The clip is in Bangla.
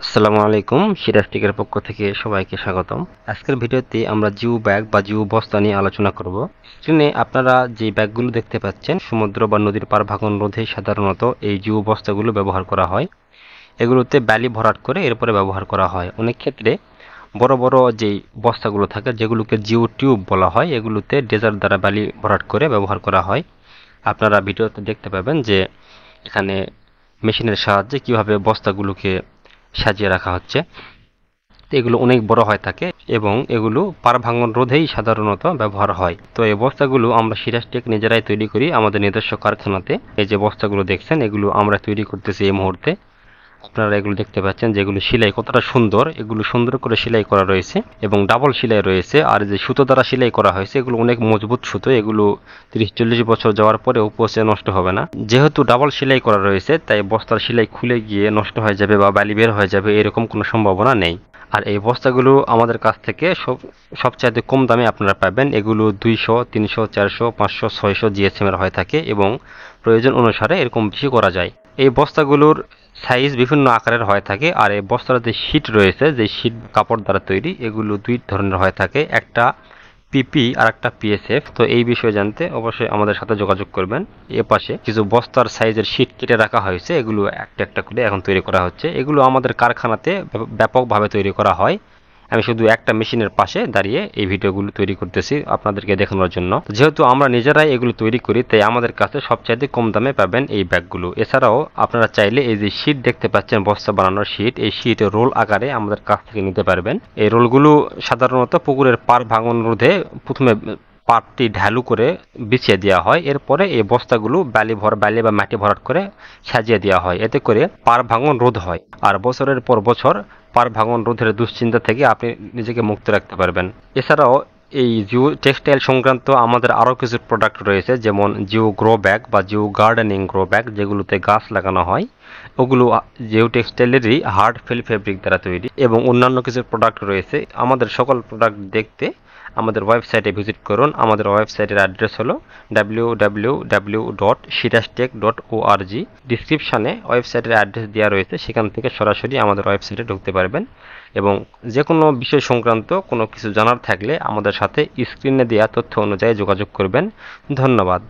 আসসালামু আলাইকুম, সিরাজটিকের পক্ষ থেকে সবাইকে স্বাগতম। আজকের ভিডিওতে আমরা জিও ব্যাগ বা জিও বস্তা নিয়ে আলোচনা করব। স্ক্রিনে আপনারা যে ব্যাগগুলো দেখতে পাচ্ছেন, সমুদ্র বা নদীর পার ভাঙন রোধে সাধারণত এই জিও বস্তাগুলো ব্যবহার করা হয়। এগুলোতে বালি ভরাট করে এরপরে ব্যবহার করা হয়। অনেক ক্ষেত্রে বড় বড় যেই বস্তাগুলো থাকে, যেগুলোকে জিও টিউব বলা হয়, এগুলোতে ডেজার দ্বারা বালি ভরাট করে ব্যবহার করা হয়। আপনারা ভিডিওতে দেখতে পাবেন যে এখানে মেশিনের সাহায্যে কিভাবে বস্তাগুলোকে সাজিয়ে রাখা হচ্ছে। তো এগুলো অনেক বড় হয়ে থাকে এবং এগুলো পাড় ভাঙন রোধেই সাধারণত ব্যবহার হয়। তো এই বস্তাগুলো আমরা সিরাজটেক নিজেরাই তৈরি করি আমাদের নিজস্ব কারখানাতে। এই যে বস্তাগুলো দেখছেন, এগুলো আমরা তৈরি করতেছি এই মুহূর্তে। আপনারা এগুলো দেখতে পাচ্ছেন যেগুলো সেলাই কতটা সুন্দর, এগুলো সুন্দর করে সেলাই করা রয়েছে এবং ডাবল সেলাই রয়েছে। আর যে সুতো দ্বারা সেলাই করা হয়েছে, এগুলো অনেক মজবুত সুতো, এগুলো 30-40 বছর যাওয়ার পরেও পচে নষ্ট হবে না। যেহেতু ডাবল সেলাই করা রয়েছে, তাই বস্তার সেলাই খুলে গিয়ে নষ্ট হয়ে যাবে বা বালি বের হয়ে যাবে এরকম কোনো সম্ভাবনা নেই। আর এই বস্তাগুলো আমাদের কাছ থেকে সবচাইতে কম দামে আপনারা পাবেন। এগুলো 200, 300, 400, 500, 600 জিএসএম এর হয়ে থাকে এবং প্রয়োজন অনুসারে এরকম বেশি করা যায়। এই বস্তাগুলোর সাইজ বিভিন্ন আকারের হয়ে থাকে। আর এই বস্তার যে শীট রয়েছে, যে শীট কাপড় দ্বারা তৈরি, এগুলো দুই ধরনের হয়ে থাকে, একটা পিপি আর একটা পিএসএফ। তো এই বিষয়ে জানতে অবশ্যই আমাদের সাথে যোগাযোগ করবেন। এ পাশে কিছু বস্তার সাইজের শীট কেটে রাখা হয়েছে, এগুলো একটা একটা করে এখন তৈরি করা হচ্ছে। এগুলো আমাদের কারখানাতে ব্যাপকভাবে তৈরি করা হয়। আমি শুধু একটা মেশিনের পাশে দাঁড়িয়ে এই ভিডিওগুলো তৈরি করতেছি আপনাদেরকে দেখানোর জন্য। যেহেতু আমরা নিজেরাই এগুলো তৈরি করি, তাই আমাদের কাছে সবচাইতে কম দামে পাবেন এই ব্যাগগুলো। এছাড়াও আপনারা চাইলে এই যে শীট দেখতে পাচ্ছেন, বস্তা বানানোর শীট, এই শীট রোল আকারে আমাদের কাছ থেকে নিতে পারবেন। এই রোলগুলো সাধারণত পুকুরের পাড় ভাঙন রোধে প্রথমে পাটটি ঢালু করে বিছিয়ে দেওয়া হয়। এরপরে এই বস্তাগুলো বালি বা মাটি ভরাট করে সাজিয়ে দেওয়া হয়। এতে করে পাড় ভাঙন রোধ হয় আর বছরের পর বছর পাড় ভাঙন রোধের দুশ্চিন্তা থেকে আপনি নিজেকে মুক্ত রাখতে পারবেন। এছাড়াও এই জিও টেক্সটাইল সংক্রান্ত আমাদের আরও কিছু প্রোডাক্ট রয়েছে, যেমন জিও গ্রো ব্যাগ বা জিও গার্ডেনিং গ্রো ব্যাগ, যেগুলোতে গাছ লাগানো হয়। ওগুলো জিও টেক্সটাইলেরই হার্ড ফেল ফেব্রিক দ্বারা তৈরি এবং অন্যান্য কিছু প্রোডাক্ট রয়েছে। আমাদের সকল প্রোডাক্ট দেখতে আমাদের ওয়েবসাইটে ভিজিট করুন। আমাদের ওয়েবসাইটের অ্যাড্রেস হলো www.sirastech.org। ডিসক্রিপশানে ওয়েবসাইটের অ্যাড্রেস দেওয়া রয়েছে, সেখান থেকে সরাসরি আমাদের ওয়েবসাইটে ঢুকতে পারবেন এবং যে কোনো বিষয় সংক্রান্ত কোনো কিছু জানার থাকলে আমাদের সাথে স্ক্রিনে দেওয়া তথ্য অনুযায়ী যোগাযোগ করবেন। ধন্যবাদ।